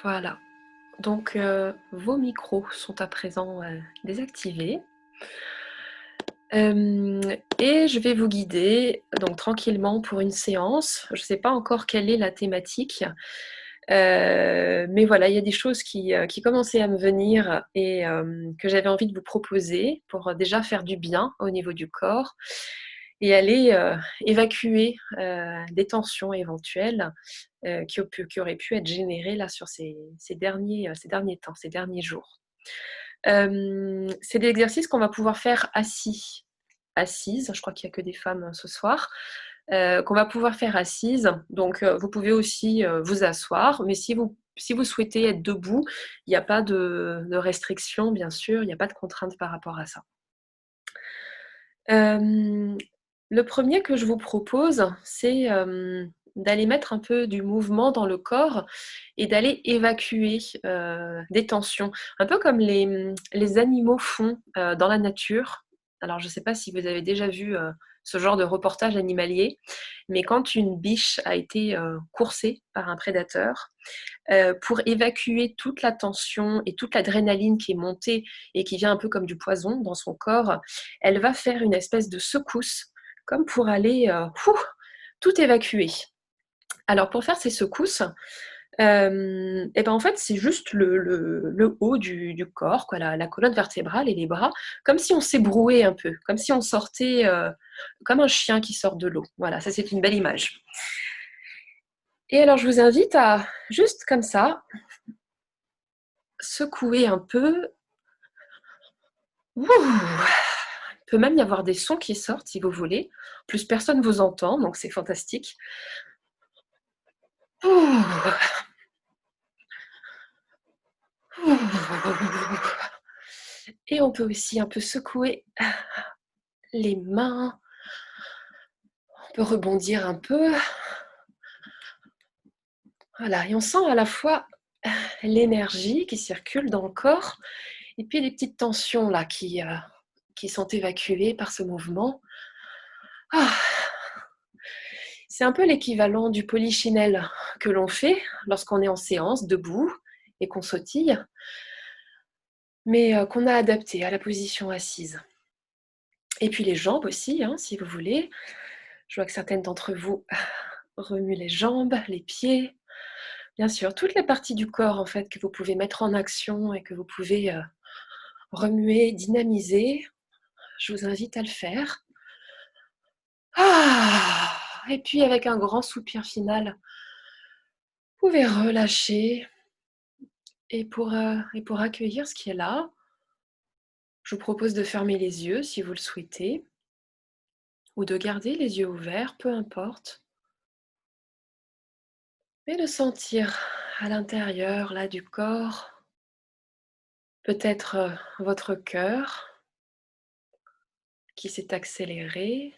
Voilà. Donc, vos micros sont à présent désactivés. Et je vais vous guider donc tranquillement pour une séance. Je ne sais pas encore quelle est la thématique, mais voilà, il y a des choses qui commençaient à me venir et que j'avais envie de vous proposer pour déjà faire du bien au niveau du corps et aller évacuer des tensions éventuelles qui auraient pu être générées là sur ces derniers temps, ces derniers jours. C'est des exercices qu'on va pouvoir faire assises, je crois qu'il n'y a que des femmes ce soir, qu'on va pouvoir faire assises. Donc vous pouvez aussi vous asseoir, mais si vous souhaitez être debout, il n'y a pas de restriction, bien sûr, il n'y a pas de contrainte par rapport à ça. Le premier que je vous propose, c'est d'aller mettre un peu du mouvement dans le corps et d'aller évacuer des tensions. Un peu comme les animaux font dans la nature. Alors, je ne sais pas si vous avez déjà vu ce genre de reportage animalier, mais quand une biche a été coursée par un prédateur, pour évacuer toute la tension et toute l'adrénaline qui est montée et qui vient un peu comme du poison dans son corps, elle va faire une espèce de secousse, comme pour aller tout évacuer. Alors pour faire ces secousses, et ben en fait c'est juste le haut du corps, quoi, la colonne vertébrale et les bras, comme si on s'ébrouait un peu, comme si on sortait, comme un chien qui sort de l'eau. Voilà, ça c'est une belle image. Et alors je vous invite à juste comme ça secouer un peu. Ouh. Il peut même y avoir des sons qui sortent si vous voulez. En plus, personne vous entend, donc c'est fantastique. Ouh. Et on peut aussi un peu secouer les mains. On peut rebondir un peu. Voilà, et on sent à la fois l'énergie qui circule dans le corps et puis les petites tensions là qui sont évacuées par ce mouvement. Ah. C'est un peu l'équivalent du polichinelle que l'on fait lorsqu'on est en séance, debout, et qu'on sautille, mais qu'on a adapté à la position assise. Et puis les jambes aussi, hein, si vous voulez. Je vois que certaines d'entre vous remuent les jambes, les pieds. Bien sûr, toutes les parties du corps en fait que vous pouvez mettre en action et que vous pouvez remuer, dynamiser. Je vous invite à le faire. Ah. Et puis avec un grand soupir final, vous pouvez relâcher. Et pour accueillir ce qui est là, je vous propose de fermer les yeux si vous le souhaitez, ou de garder les yeux ouverts, peu importe, mais de sentir à l'intérieur là du corps, peut-être votre cœur qui s'est accéléré.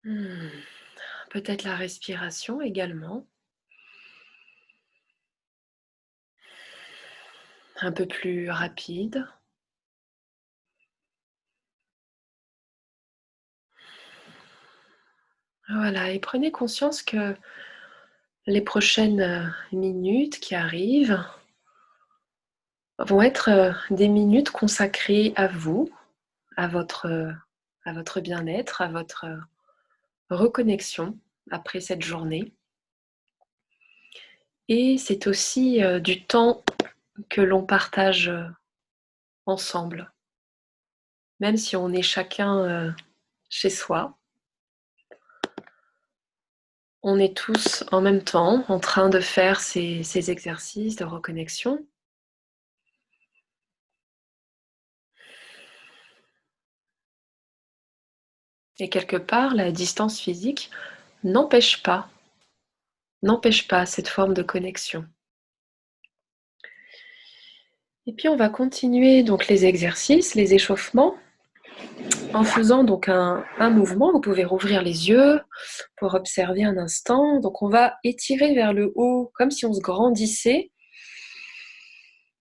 Hmm. Peut-être la respiration également, un peu plus rapide. Voilà, et prenez conscience que les prochaines minutes qui arrivent vont être des minutes consacrées à vous, à votre bien-être, à votre reconnexion après cette journée. Et c'est aussi du temps que l'on partage ensemble, même si on est chacun chez soi. On est tous en même temps en train de faire ces exercices de reconnexion. Et quelque part, la distance physique n'empêche pas, n'empêche pas cette forme de connexion. Et puis on va continuer donc les exercices, les échauffements, en faisant donc un mouvement. Vous pouvez rouvrir les yeux pour observer un instant. Donc on va étirer vers le haut comme si on se grandissait.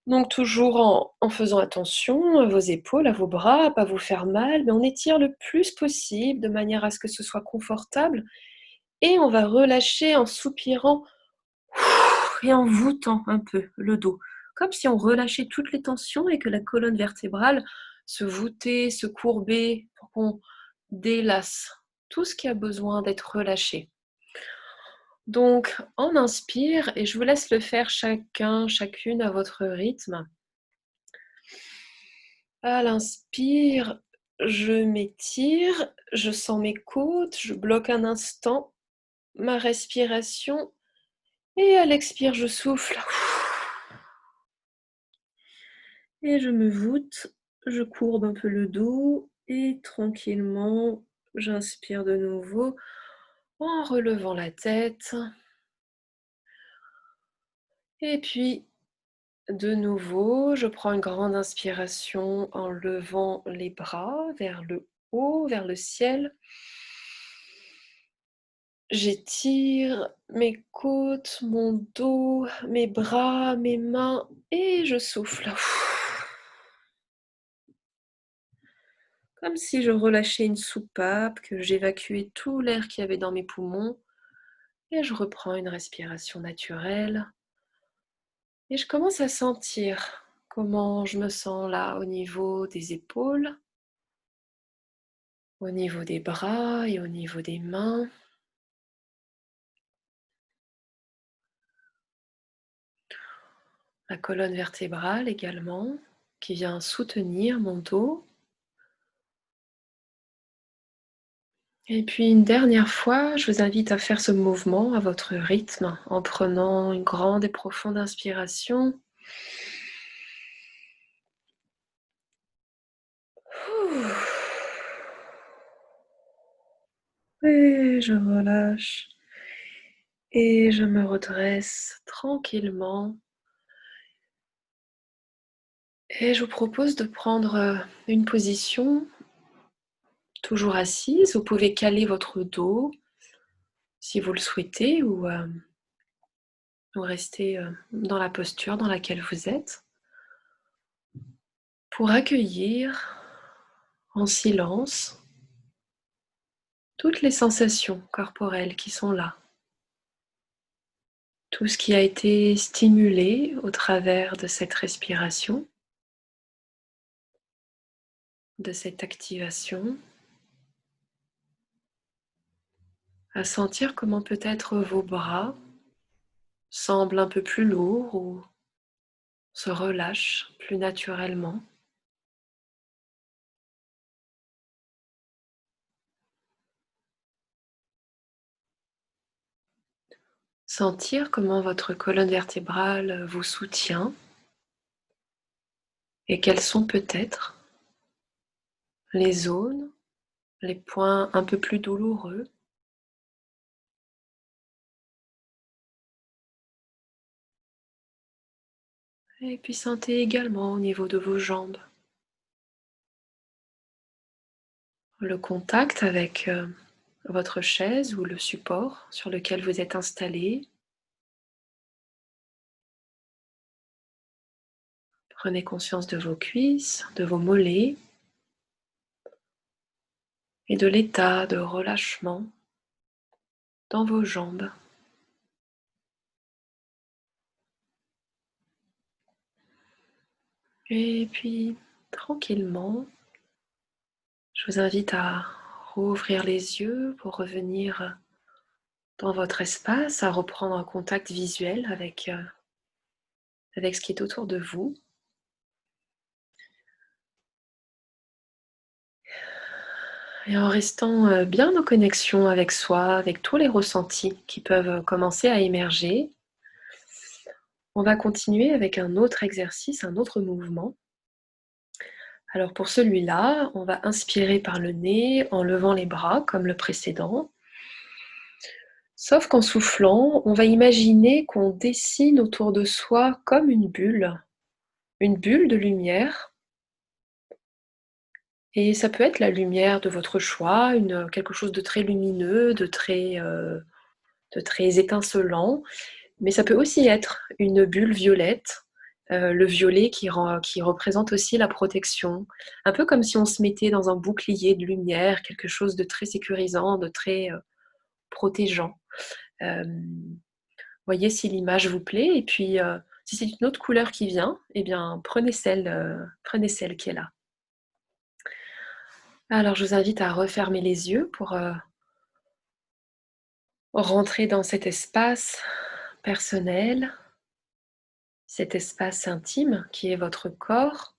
Donc toujours en faisant attention à vos épaules, à vos bras, à ne pas vous faire mal, mais on étire le plus possible de manière à ce que ce soit confortable Et on va relâcher en soupirant et en voûtant un peu le dos, comme si on relâchait toutes les tensions et que la colonne vertébrale se voûtait, se courbait pour qu'on délasse tout ce qui a besoin d'être relâché. Donc, on inspire et je vous laisse le faire chacun, chacune à votre rythme. À l'inspire, je m'étire, je sens mes côtes, je bloque un instant ma respiration et à l'expire, je souffle. Et je me voûte, je courbe un peu le dos et tranquillement, j'inspire de nouveau en relevant la tête. Et puis, de nouveau, je prends une grande inspiration en levant les bras vers le haut, vers le ciel. J'étire mes côtes, mon dos, mes bras, mes mains et je souffle. Comme si je relâchais une soupape, que j'évacuais tout l'air qu'il y avait dans mes poumons et je reprends une respiration naturelle. Et je commence à sentir comment je me sens là au niveau des épaules, au niveau des bras et au niveau des mains. La colonne vertébrale également, qui vient soutenir mon dos. Et puis une dernière fois, je vous invite à faire ce mouvement à votre rythme en prenant une grande et profonde inspiration. Et je relâche et je me redresse tranquillement. Et je vous propose de prendre une position toujours assise. Vous pouvez caler votre dos si vous le souhaitez ou rester dans la posture dans laquelle vous êtes pour accueillir en silence toutes les sensations corporelles qui sont là. Tout ce qui a été stimulé au travers de cette respiration, de cette activation, à sentir comment peut-être vos bras semblent un peu plus lourds ou se relâchent plus naturellement. Sentir comment votre colonne vertébrale vous soutient et quels sont peut-être les zones, les points un peu plus douloureux. Et puis sentez également au niveau de vos jambes le contact avec votre chaise ou le support sur lequel vous êtes installé. Prenez conscience de vos cuisses, de vos mollets et de l'état de relâchement dans vos jambes. Et puis, tranquillement, je vous invite à rouvrir les yeux pour revenir dans votre espace, à reprendre un contact visuel avec ce qui est autour de vous. Et en restant bien en connexion avec soi, avec tous les ressentis qui peuvent commencer à émerger, on va continuer avec un autre exercice, un autre mouvement. Alors pour celui-là, on va inspirer par le nez en levant les bras comme le précédent. Sauf qu'en soufflant, on va imaginer qu'on dessine autour de soi comme une bulle de lumière. Et ça peut être la lumière de votre choix, quelque chose de très lumineux, de très étincelant, mais ça peut aussi être une bulle violette, le violet qui représente aussi la protection. Un peu comme si on se mettait dans un bouclier de lumière, quelque chose de très sécurisant, de très protégeant. Voyez si l'image vous plaît et puis, si c'est une autre couleur qui vient, eh bien prenez celle qui est là. Alors je vous invite à refermer les yeux pour, rentrer dans cet espace personnel, cet espace intime qui est votre corps,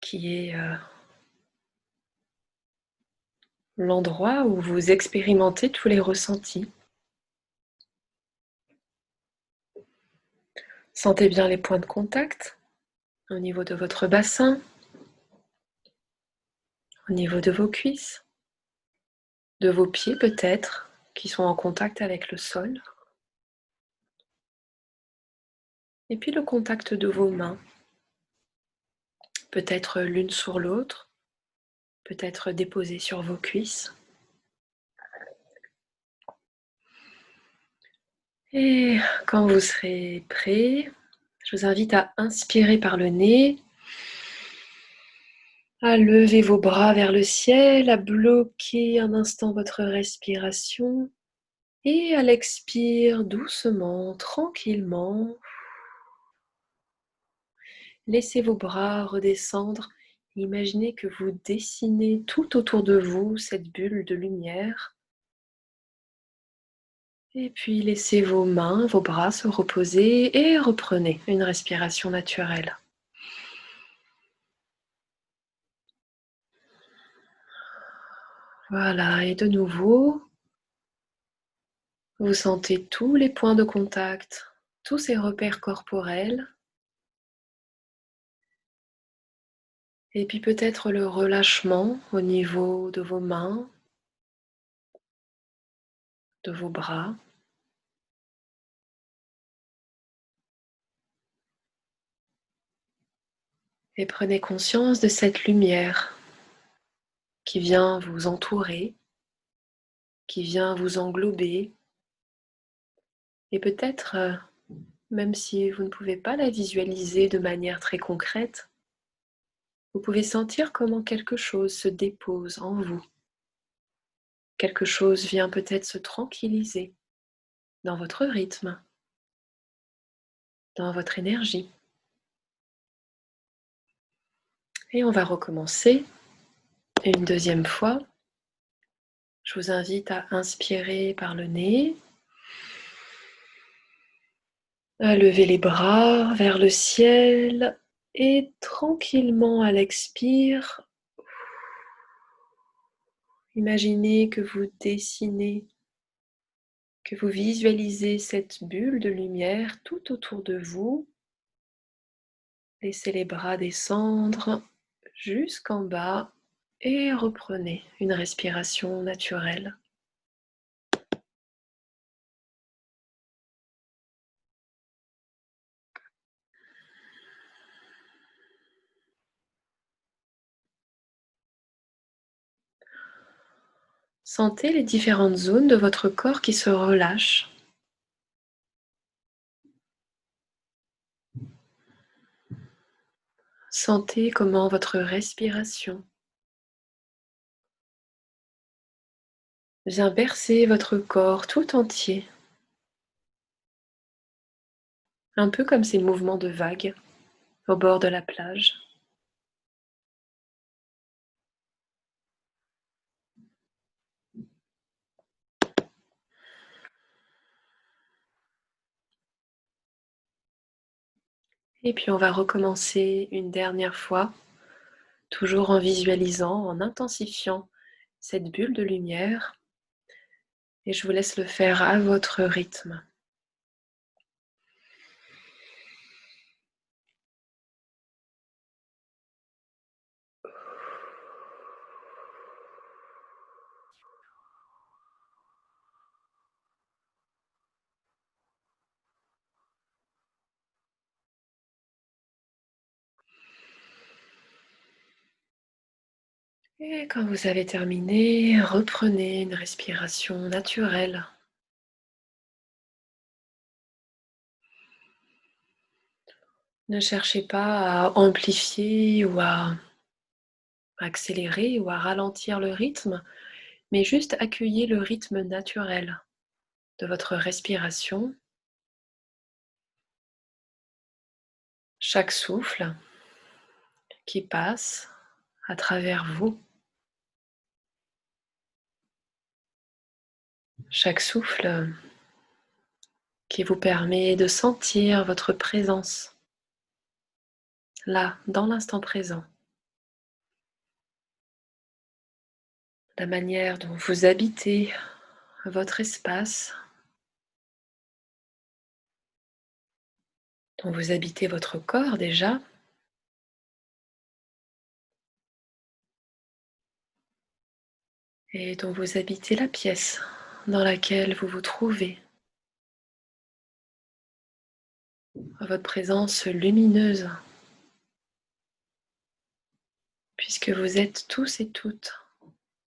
qui est, l'endroit où vous expérimentez tous les ressentis. Sentez bien les points de contact au niveau de votre bassin, au niveau de vos cuisses, de vos pieds peut-être, qui sont en contact avec le sol. Et puis le contact de vos mains, peut-être l'une sur l'autre, peut-être déposées sur vos cuisses. Et quand vous serez prêt, je vous invite à inspirer par le nez, à lever vos bras vers le ciel, à bloquer un instant votre respiration et à l'expire doucement, tranquillement. Laissez vos bras redescendre. Imaginez que vous dessinez tout autour de vous cette bulle de lumière. Et puis laissez vos mains, vos bras se reposer et reprenez une respiration naturelle. Voilà, et de nouveau, vous sentez tous les points de contact, tous ces repères corporels. Et puis peut-être le relâchement au niveau de vos mains, de vos bras. Et prenez conscience de cette lumière qui vient vous entourer, qui vient vous englober. Et peut-être, même si vous ne pouvez pas la visualiser de manière très concrète, vous pouvez sentir comment quelque chose se dépose en vous. Quelque chose vient peut-être se tranquilliser dans votre rythme, dans votre énergie. Et on va recommencer une deuxième fois. Je vous invite à inspirer par le nez, à lever les bras vers le ciel et tranquillement à l'expire, imaginez que vous dessinez, que vous visualisez cette bulle de lumière tout autour de vous. Laissez les bras descendre jusqu'en bas et reprenez une respiration naturelle. Sentez les différentes zones de votre corps qui se relâchent. Sentez comment votre respiration vient bercer votre corps tout entier, un peu comme ces mouvements de vagues au bord de la plage. Et puis on va recommencer une dernière fois, toujours en visualisant, en intensifiant cette bulle de lumière. Et je vous laisse le faire à votre rythme. Et quand vous avez terminé, reprenez une respiration naturelle. Ne cherchez pas à amplifier ou à accélérer ou à ralentir le rythme, mais juste accueillez le rythme naturel de votre respiration. Chaque souffle qui passe à travers vous, chaque souffle qui vous permet de sentir votre présence là, dans l'instant présent. La manière dont vous habitez votre espace, dont vous habitez votre corps déjà, et dont vous habitez la pièce dans laquelle vous vous trouvez. Votre présence lumineuse, puisque vous êtes tous et toutes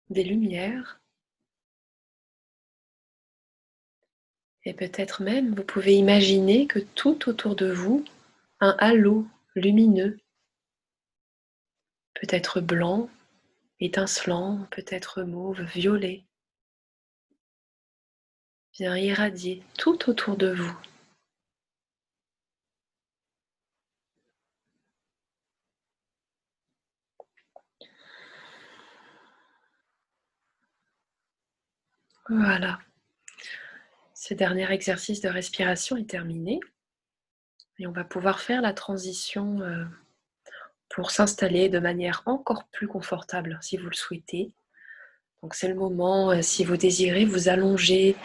des lumières, et peut-être même vous pouvez imaginer que tout autour de vous, un halo lumineux, peut-être blanc, étincelant, peut-être mauve, violet, vient irradier tout autour de vous. Voilà, ce dernier exercice de respiration est terminé et on va pouvoir faire la transition pour s'installer de manière encore plus confortable si vous le souhaitez. Donc c'est le moment, si vous désirez, vous allonger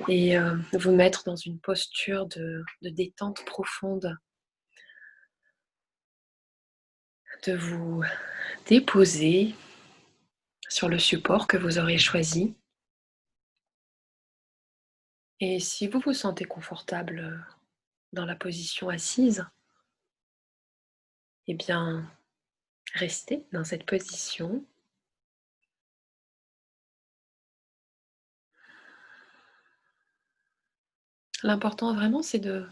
et vous mettre dans une posture de détente profonde, de vous déposer sur le support que vous aurez choisi. Et si vous vous sentez confortable dans la position assise, eh bien, restez dans cette position. L'important vraiment, c'est de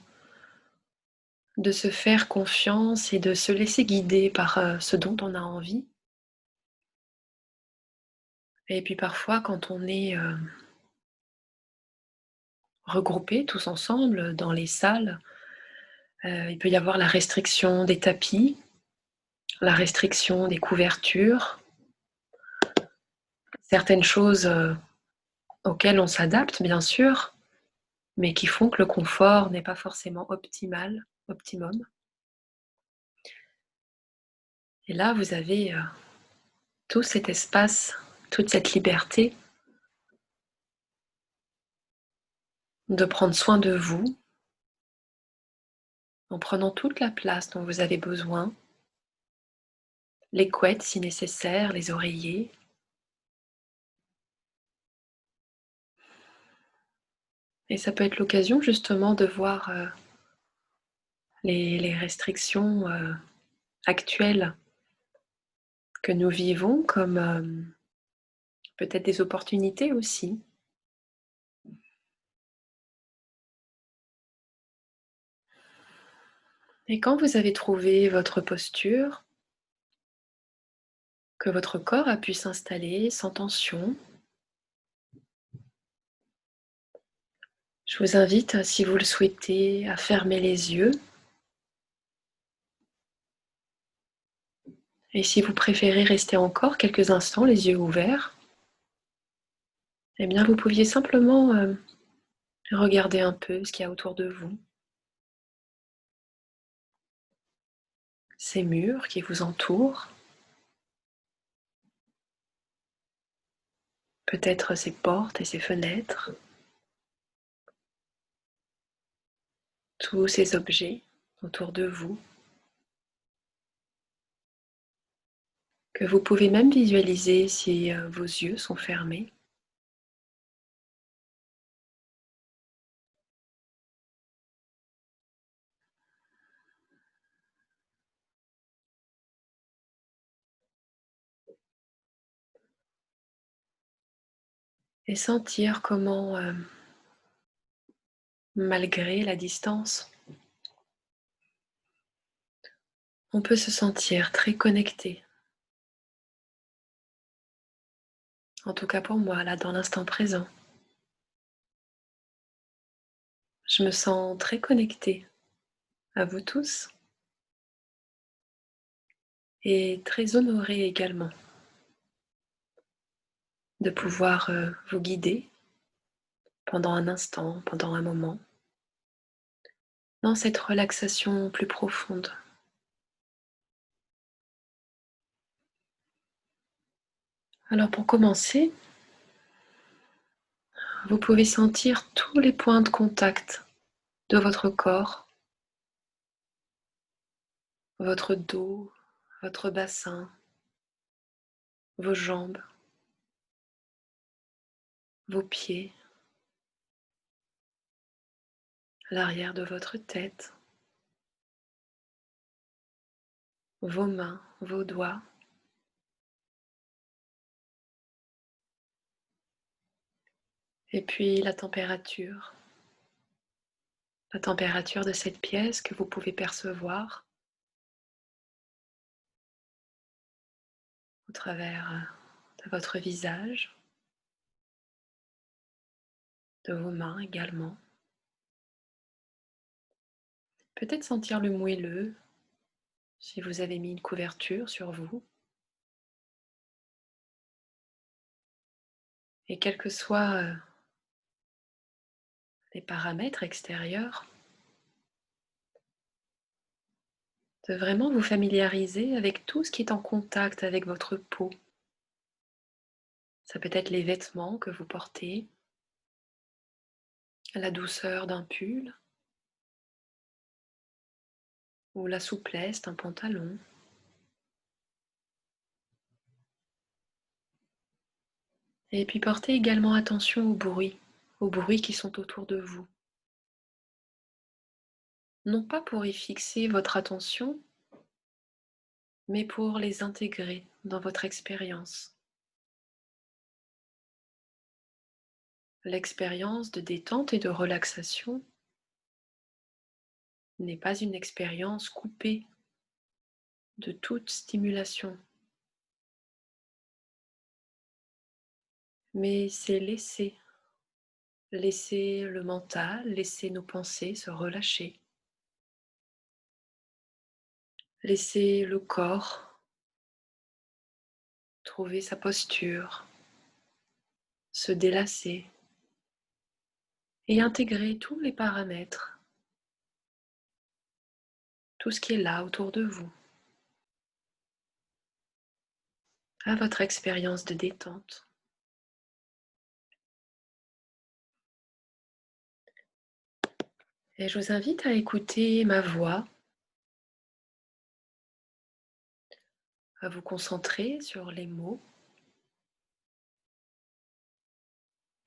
se faire confiance et de se laisser guider par ce dont on a envie. Et puis parfois, quand on est regroupés tous ensemble dans les salles, il peut y avoir la restriction des tapis, la restriction des couvertures, certaines choses auxquelles on s'adapte bien sûr, mais qui font que le confort n'est pas forcément optimum. Et là, vous avez tout cet espace, toute cette liberté de prendre soin de vous en prenant toute la place dont vous avez besoin, les couettes si nécessaire, les oreillers. Et ça peut être l'occasion justement de voir les restrictions actuelles que nous vivons comme peut-être des opportunités aussi. Et quand vous avez trouvé votre posture, que votre corps a pu s'installer sans tension, je vous invite, si vous le souhaitez, à fermer les yeux. Et si vous préférez rester encore quelques instants les yeux ouverts, eh bien vous pouviez simplement regarder un peu ce qu'il y a autour de vous, ces murs qui vous entourent, peut-être ces portes et ces fenêtres, tous ces objets autour de vous, que vous pouvez même visualiser si vos yeux sont fermés. Et sentir comment, malgré la distance, on peut se sentir très connecté, En tout cas pour moi, là, dans l'instant présent. Je me sens très connectée à vous tous et très honorée également de pouvoir vous guider pendant un instant, pendant un moment, dans cette relaxation plus profonde. Alors pour commencer, vous pouvez sentir tous les points de contact de votre corps, votre dos, votre bassin, vos jambes, vos pieds, l'arrière de votre tête, vos mains, vos doigts, et puis la température de cette pièce que vous pouvez percevoir au travers de votre visage, de vos mains également. Peut-être sentir le moelleux si vous avez mis une couverture sur vous. Et quels que soient les paramètres extérieurs, de vraiment vous familiariser avec tout ce qui est en contact avec votre peau. Ça peut être les vêtements que vous portez, la douceur d'un pull ou la souplesse d'un pantalon. Et puis portez également attention aux bruits qui sont autour de vous. Non pas pour y fixer votre attention, mais pour les intégrer dans votre expérience. L'expérience de détente et de relaxation n'est pas une expérience coupée de toute stimulation, mais c'est laisser le mental, laisser nos pensées se relâcher, laisser le corps trouver sa posture, se délasser et intégrer tous les paramètres, tout ce qui est là autour de vous, à votre expérience de détente. Et je vous invite à écouter ma voix, à vous concentrer sur les mots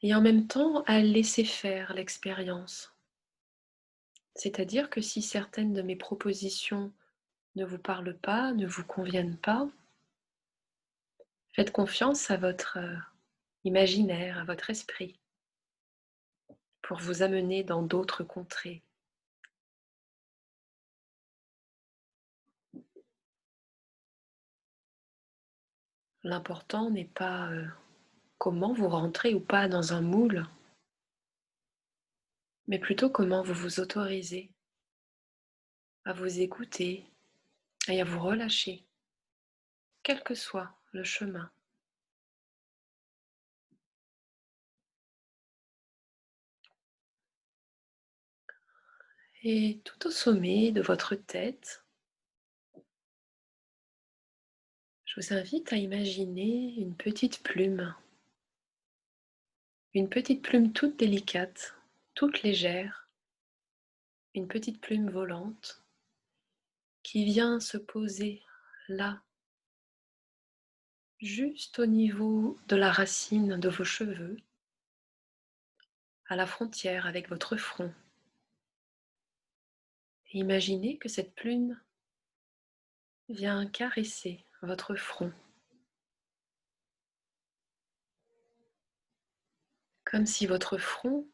et en même temps à laisser faire l'expérience. C'est-à-dire que si certaines de mes propositions ne vous parlent pas, ne vous conviennent pas, faites confiance à votre imaginaire, à votre esprit, pour vous amener dans d'autres contrées. L'important n'est pas comment vous rentrez ou pas dans un moule, mais plutôt comment vous vous autorisez à vous écouter et à vous relâcher, quel que soit le chemin. Et tout au sommet de votre tête, je vous invite à imaginer une petite plume toute délicate, toute légère, une petite plume volante qui vient se poser là, juste au niveau de la racine de vos cheveux, à la frontière avec votre front. Et imaginez que cette plume vient caresser votre front, comme si votre front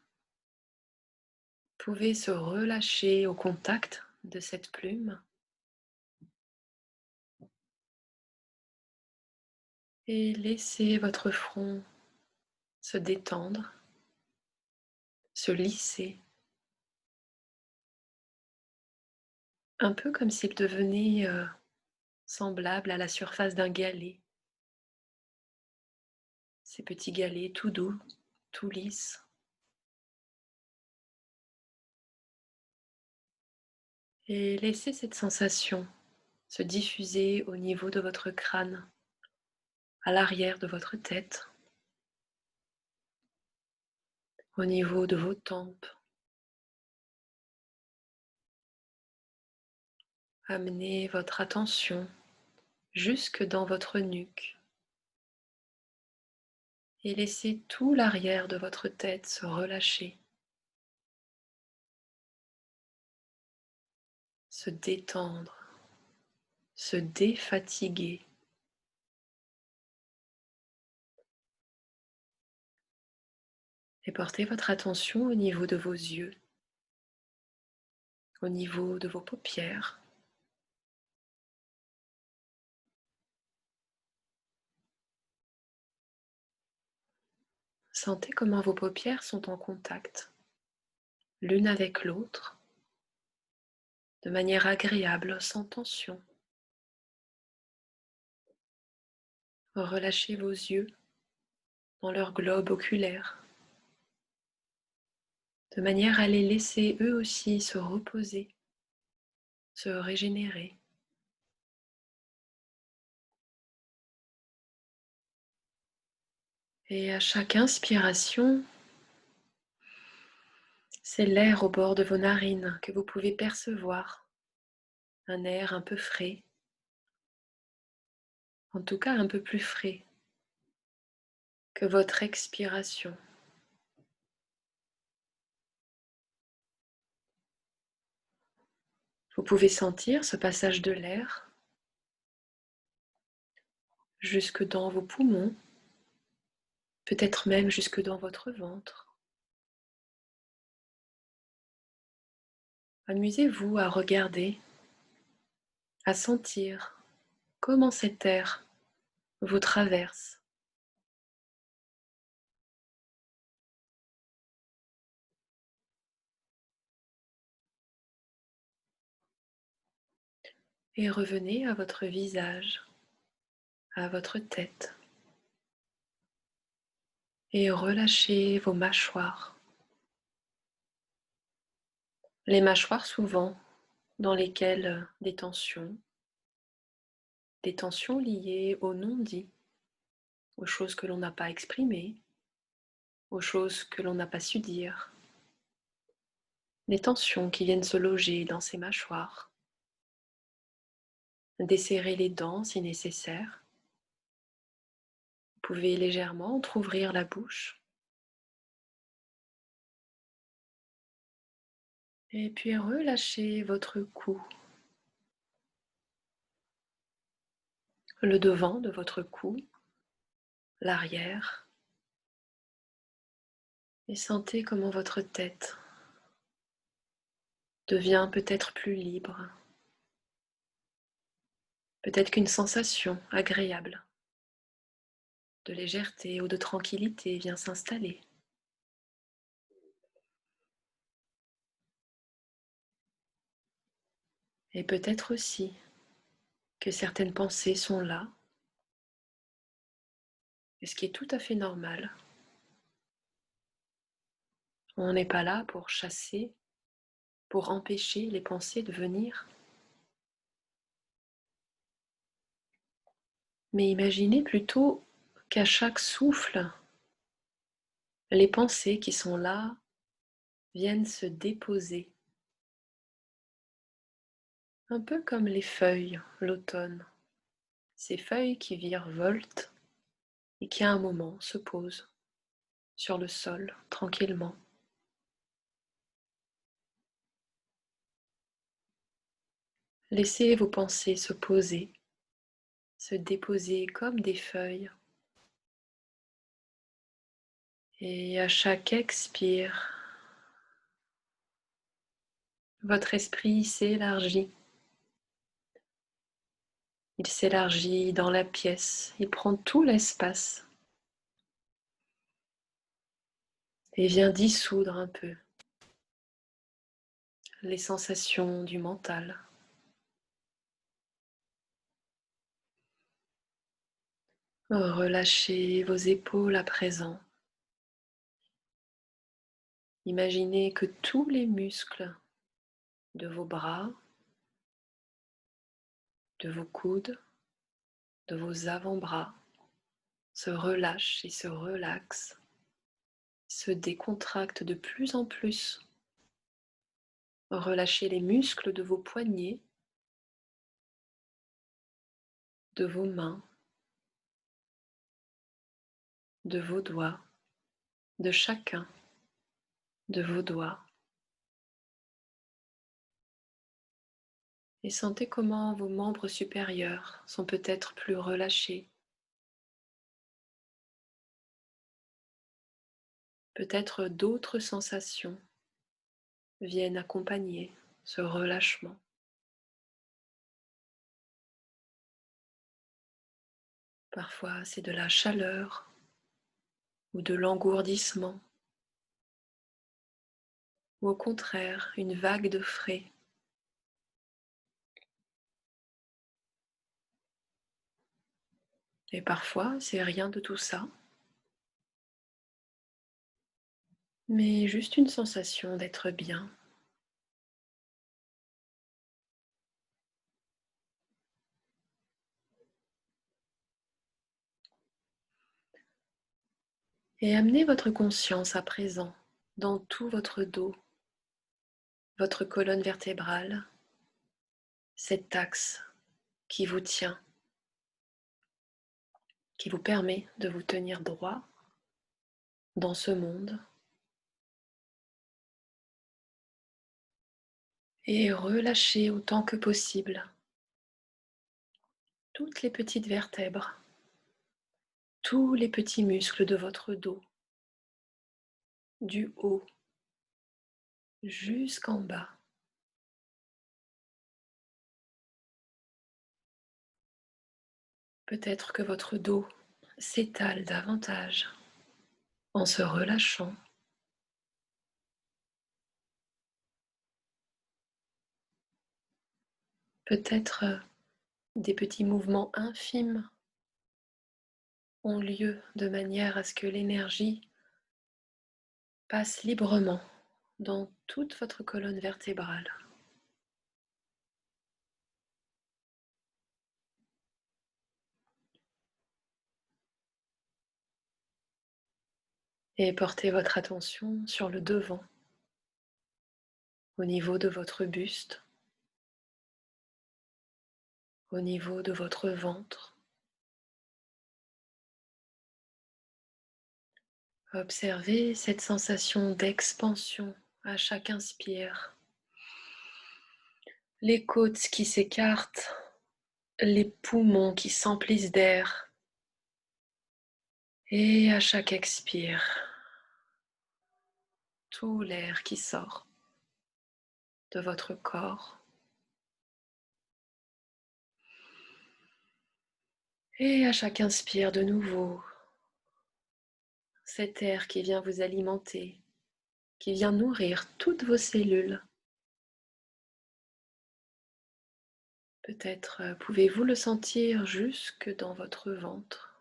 pouvait se relâcher au contact de cette plume et laisser votre front se détendre, se lisser, un peu comme s'il devenait semblable à la surface d'un galet, ces petits galets tout doux, tout lisses. Et laissez cette sensation se diffuser au niveau de votre crâne, à l'arrière de votre tête, au niveau de vos tempes. Amenez votre attention jusque dans votre nuque et laissez tout l'arrière de votre tête se relâcher, se détendre, se défatiguer. Et portez votre attention au niveau de vos yeux, au niveau de vos paupières. Sentez comment vos paupières sont en contact, l'une avec l'autre, de manière agréable, sans tension. Relâchez vos yeux dans leur globe oculaire, de manière à les laisser eux aussi se reposer, se régénérer. Et à chaque inspiration, c'est l'air au bord de vos narines que vous pouvez percevoir, un air un peu frais, en tout cas un peu plus frais que votre expiration. Vous pouvez sentir ce passage de l'air jusque dans vos poumons, peut-être même jusque dans votre ventre. Amusez-vous à regarder, à sentir comment cet air vous traverse. Et revenez à votre visage, à votre tête. Et relâchez vos mâchoires. Les mâchoires souvent dans lesquelles des tensions liées au non-dit, aux choses que l'on n'a pas exprimées, aux choses que l'on n'a pas su dire, des tensions qui viennent se loger dans ces mâchoires. Desserrez les dents si nécessaire. Vous pouvez légèrement entrouvrir la bouche. Et puis relâchez votre cou, le devant de votre cou, l'arrière. Et sentez comment votre tête devient peut-être plus libre. Peut-être qu'une sensation agréable de légèreté ou de tranquillité vient s'installer. Et peut-être aussi que certaines pensées sont là, et ce qui est tout à fait normal. On n'est pas là pour chasser, pour empêcher les pensées de venir. Mais imaginez plutôt qu'à chaque souffle, les pensées qui sont là viennent se déposer. Un peu comme les feuilles, l'automne. Ces feuilles qui virevoltent et qui à un moment se posent sur le sol tranquillement. Laissez vos pensées se poser, se déposer comme des feuilles. Et à chaque expire, votre esprit s'élargit. Il s'élargit dans la pièce, il prend tout l'espace. et vient dissoudre un peu les sensations du mental. Relâchez vos épaules à présent. Imaginez que tous les muscles de vos bras, de vos coudes, de vos avant-bras se relâchent et se relaxent, se décontractent de plus en plus. Relâchez les muscles de vos poignets, de vos mains, de vos doigts, de chacun de vos doigts. Et sentez comment vos membres supérieurs sont peut-être plus relâchés. Peut-être d'autres sensations viennent accompagner ce relâchement. Parfois, c'est de la chaleur ou de l'engourdissement, ou au contraire, une vague de frais. Et parfois, c'est rien de tout ça, mais juste une sensation d'être bien. Et amenez votre conscience à présent dans tout votre dos, votre colonne vertébrale, cet axe qui vous tient, qui vous permet de vous tenir droit dans ce monde. Et relâchez autant que possible toutes les petites vertèbres, tous les petits muscles de votre dos, du haut jusqu'en bas. Peut-être que votre dos s'étale davantage en se relâchant. Peut-être des petits mouvements infimes ont lieu de manière à ce que l'énergie passe librement dans toute votre colonne vertébrale. Et portez votre attention sur le devant, au niveau de votre buste, au niveau de votre ventre. Observez cette sensation d'expansion à chaque inspire. Les côtes qui s'écartent, les poumons qui s'emplissent d'air. Et à chaque expire, tout l'air qui sort de votre corps. Et à chaque inspire de nouveau, cet air qui vient vous alimenter, qui vient nourrir toutes vos cellules. Peut-être pouvez-vous le sentir jusque dans votre ventre,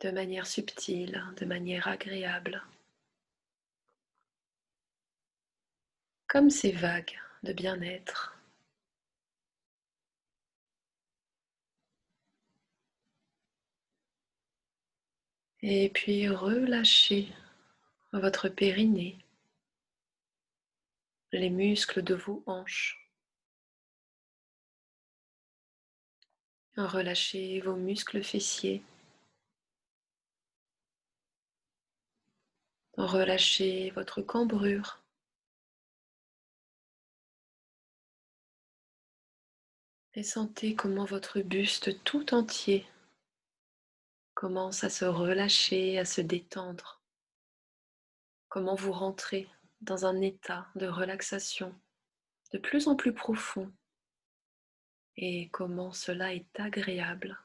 de manière subtile, de manière agréable, comme ces vagues de bien-être. Et puis relâchez votre périnée, les muscles de vos hanches. Relâchez vos muscles fessiers. Relâchez votre cambrure. Et sentez comment votre buste tout entier commence à se relâcher, à se détendre. Comment vous rentrez dans un état de relaxation de plus en plus profond. Et comment cela est agréable.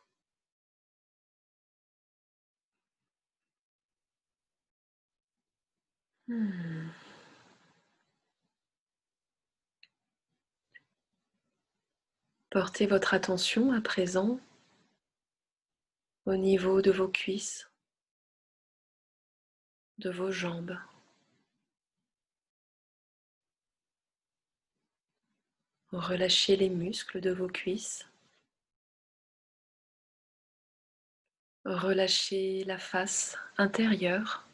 Hmm. Portez votre attention à présent au niveau de vos cuisses, de vos jambes. Relâchez les muscles de vos cuisses. Relâchez la face intérieure.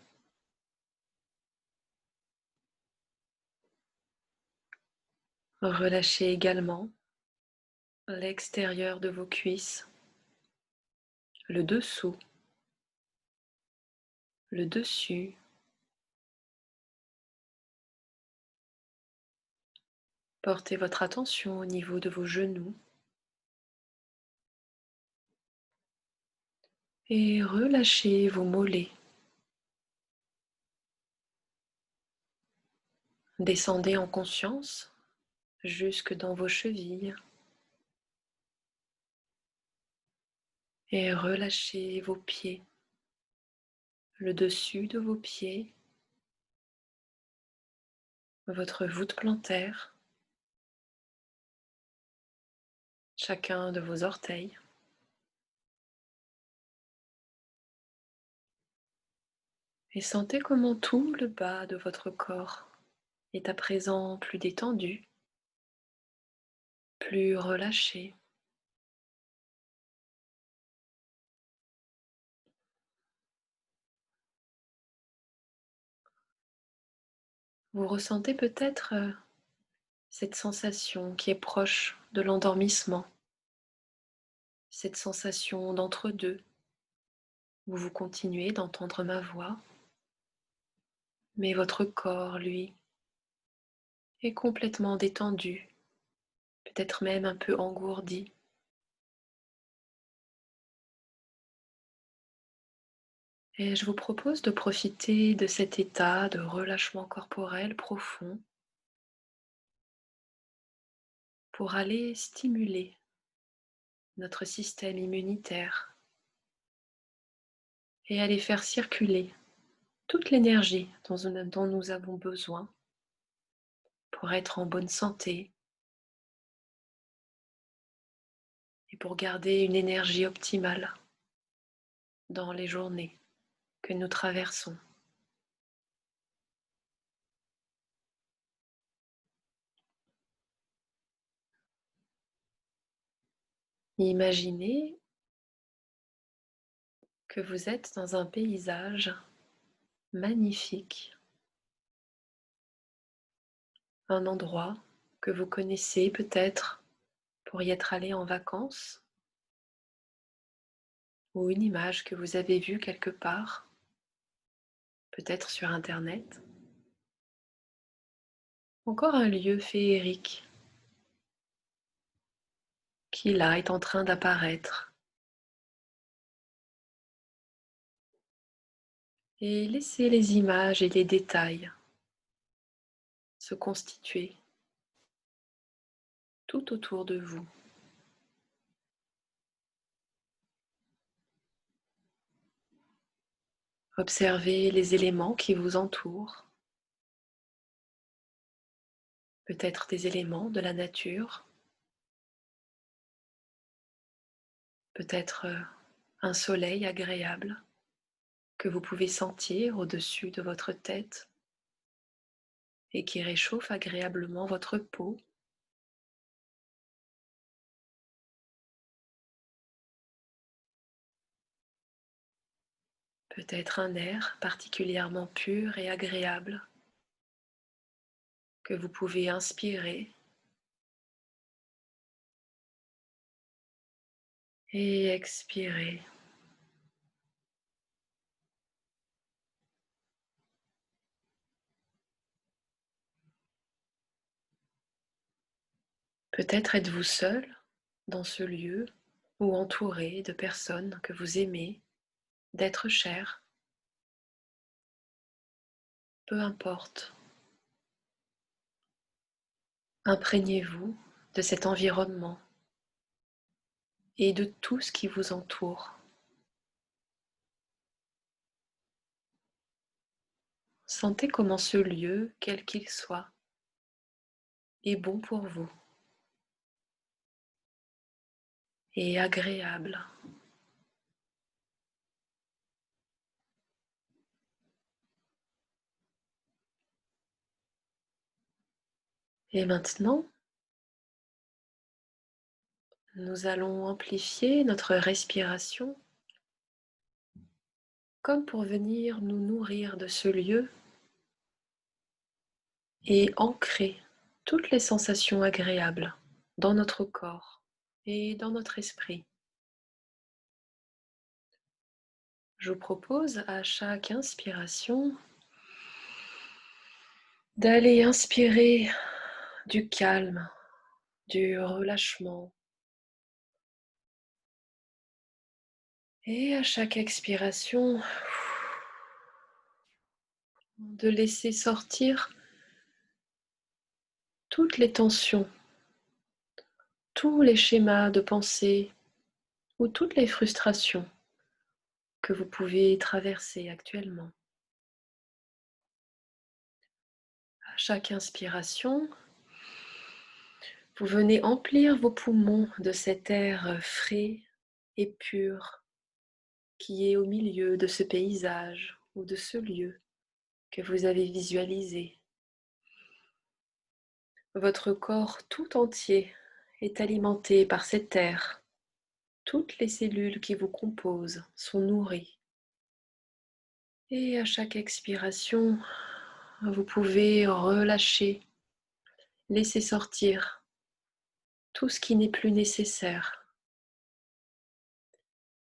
Relâchez également l'extérieur de vos cuisses, le dessous, le dessus. Portez votre attention au niveau de vos genoux et relâchez vos mollets. Descendez en conscience jusque dans vos chevilles et relâchez vos pieds, le dessus de vos pieds, votre voûte plantaire, chacun de vos orteils. Et sentez comment tout le bas de votre corps est à présent plus détendu, plus relâché. Vous ressentez peut-être cette sensation qui est proche de l'endormissement, cette sensation d'entre-deux, où vous continuez d'entendre ma voix, mais votre corps, lui, est complètement détendu, peut-être même un peu engourdi. Et je vous propose de profiter de cet état de relâchement corporel profond pour aller stimuler notre système immunitaire et aller faire circuler toute l'énergie dont nous avons besoin pour être en bonne santé et pour garder une énergie optimale dans les journées que nous traversons. Imaginez que vous êtes dans un paysage magnifique, un endroit que vous connaissez peut-être pour y être allé en vacances, ou une image que vous avez vue quelque part, peut-être sur Internet. Encore un lieu féerique qui là est en train d'apparaître. Et laissez les images et les détails se constituer tout autour de vous. Observez les éléments qui vous entourent, peut-être des éléments de la nature, peut-être un soleil agréable que vous pouvez sentir au-dessus de votre tête et qui réchauffe agréablement votre peau. Peut-être un air particulièrement pur et agréable que vous pouvez inspirer et expirer. Peut-être êtes-vous seul dans ce lieu ou entouré de personnes que vous aimez, d'êtres chers. Peu importe. Imprégnez-vous de cet environnement et de tout ce qui vous entoure. Sentez comment ce lieu, quel qu'il soit, est bon pour vous et agréable. Et maintenant, nous allons amplifier notre respiration comme pour venir nous nourrir de ce lieu et ancrer toutes les sensations agréables dans notre corps et dans notre esprit. Je vous propose à chaque inspiration d'aller inspirer du calme, du relâchement, et à chaque expiration de laisser sortir toutes les tensions, tous les schémas de pensée ou toutes les frustrations que vous pouvez traverser actuellement. À chaque inspiration, vous venez emplir vos poumons de cet air frais et pur qui est au milieu de ce paysage ou de ce lieu que vous avez visualisé. Votre corps tout entier est alimenté par cet air. Toutes les cellules qui vous composent sont nourries. Et à chaque expiration, vous pouvez relâcher, laisser sortir tout ce qui n'est plus nécessaire.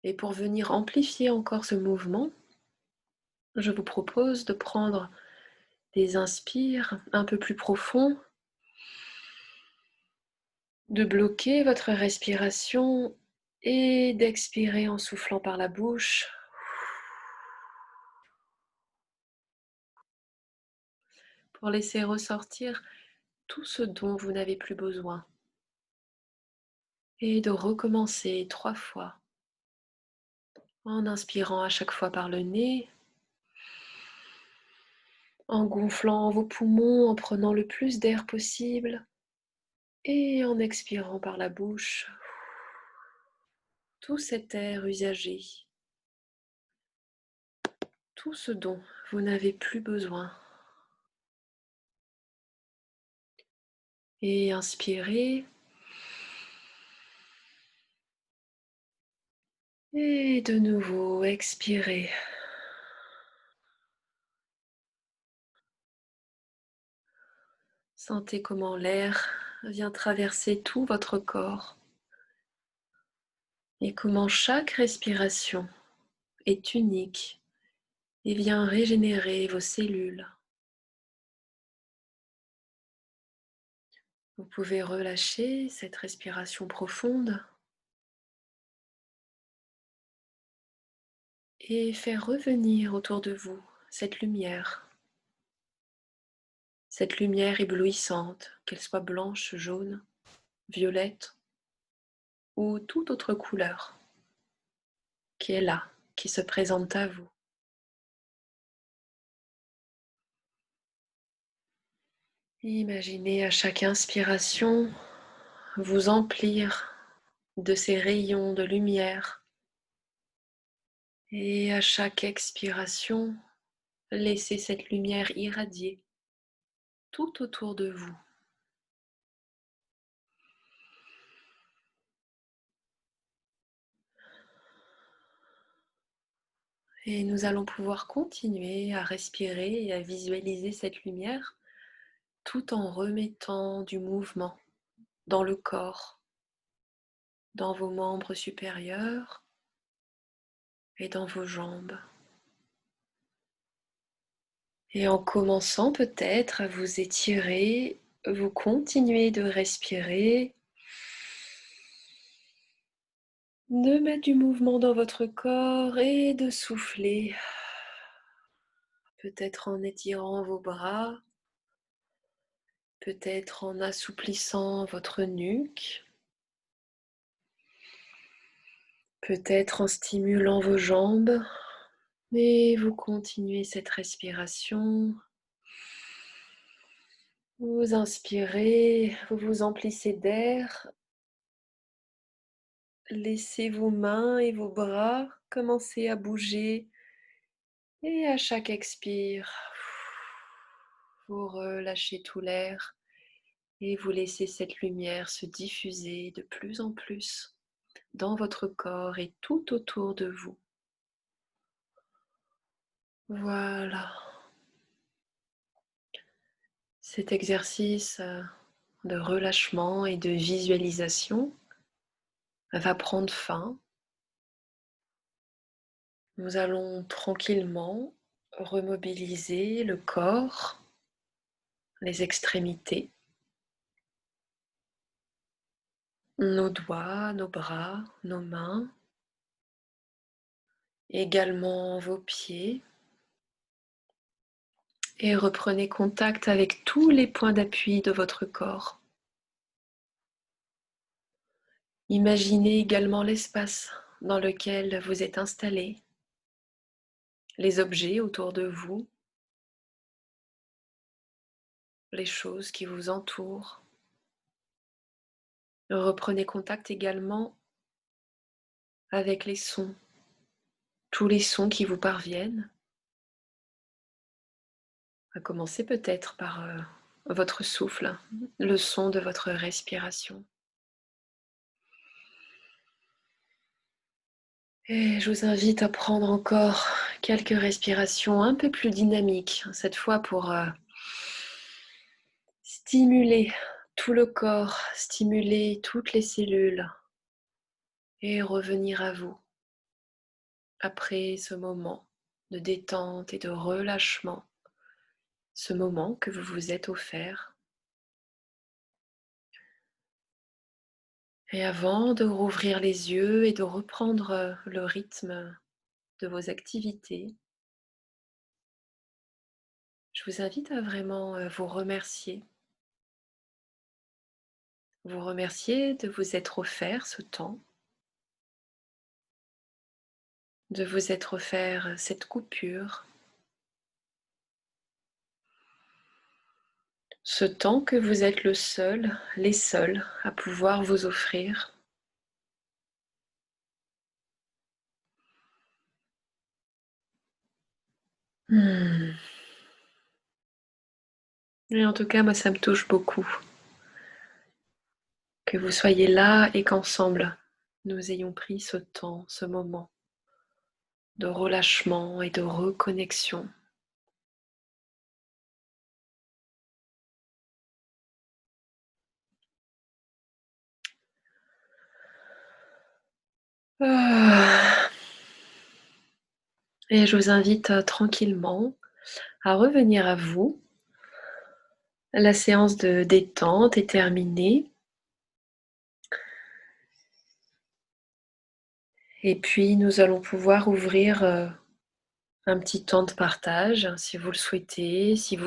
Et pour venir amplifier encore ce mouvement, je vous propose de prendre des inspires un peu plus profonds, de bloquer votre respiration et d'expirer en soufflant par la bouche pour laisser ressortir tout ce dont vous n'avez plus besoin et de recommencer 3 fois en inspirant à chaque fois par le nez, en gonflant vos poumons, en prenant le plus d'air possible et en expirant par la bouche tout cet air usagé, tout ce dont vous n'avez plus besoin. Et inspirez et de nouveau expirez. Sentez comment l'air vient traverser tout votre corps et comment chaque respiration est unique et vient régénérer vos cellules. Vous pouvez relâcher cette respiration profonde et faire revenir autour de vous cette lumière éblouissante, qu'elle soit blanche, jaune, violette ou toute autre couleur qui est là, qui se présente à vous. Imaginez à chaque inspiration vous emplir de ces rayons de lumière et à chaque expiration, laissez cette lumière irradier tout autour de vous. Et nous allons pouvoir continuer à respirer et à visualiser cette lumière tout en remettant du mouvement dans le corps, dans vos membres supérieurs et dans vos jambes. Et en commençant peut-être à vous étirer, vous continuez de respirer, de mettre du mouvement dans votre corps et de souffler, peut-être en étirant vos bras, peut-être en assouplissant votre nuque, peut-être en stimulant vos jambes Et vous continuez cette respiration. Vous inspirez, vous vous emplissez d'air. Laissez vos mains et vos bras commencer à bouger. Et à chaque expire, vous relâchez tout l'air et vous laissez cette lumière se diffuser de plus en plus dans votre corps et tout autour de vous. Voilà. Cet exercice de relâchement et de visualisation va prendre fin. Nous allons tranquillement remobiliser le corps, les extrémités, nos doigts, nos bras, nos mains, également vos pieds, et reprenez contact avec tous les points d'appui de votre corps. Imaginez également l'espace dans lequel vous êtes installé, les objets autour de vous, les choses qui vous entourent. Reprenez contact également avec les sons, tous les sons qui vous parviennent, à commencer peut-être par votre souffle, le son de votre respiration. Et je vous invite à prendre encore quelques respirations un peu plus dynamiques, cette fois pour stimuler tout le corps, stimuler toutes les cellules et revenir à vous après ce moment de détente et de relâchement, ce moment que vous vous êtes offert. Et avant de rouvrir les yeux et de reprendre le rythme de vos activités, je vous invite à vraiment vous remercier. Vous remercier de vous être offert ce temps, de vous être offert cette coupure, ce temps que vous êtes le seul, les seuls à pouvoir vous offrir. Hmm. Et en tout cas, moi, ça me touche beaucoup que vous soyez là et qu'ensemble, nous ayons pris ce temps, ce moment de relâchement et de reconnexion. Ah. Et je vous invite tranquillement à revenir à vous. La séance de détente est terminée. Et puis, nous allons pouvoir ouvrir un petit temps de partage, si vous le souhaitez, si vous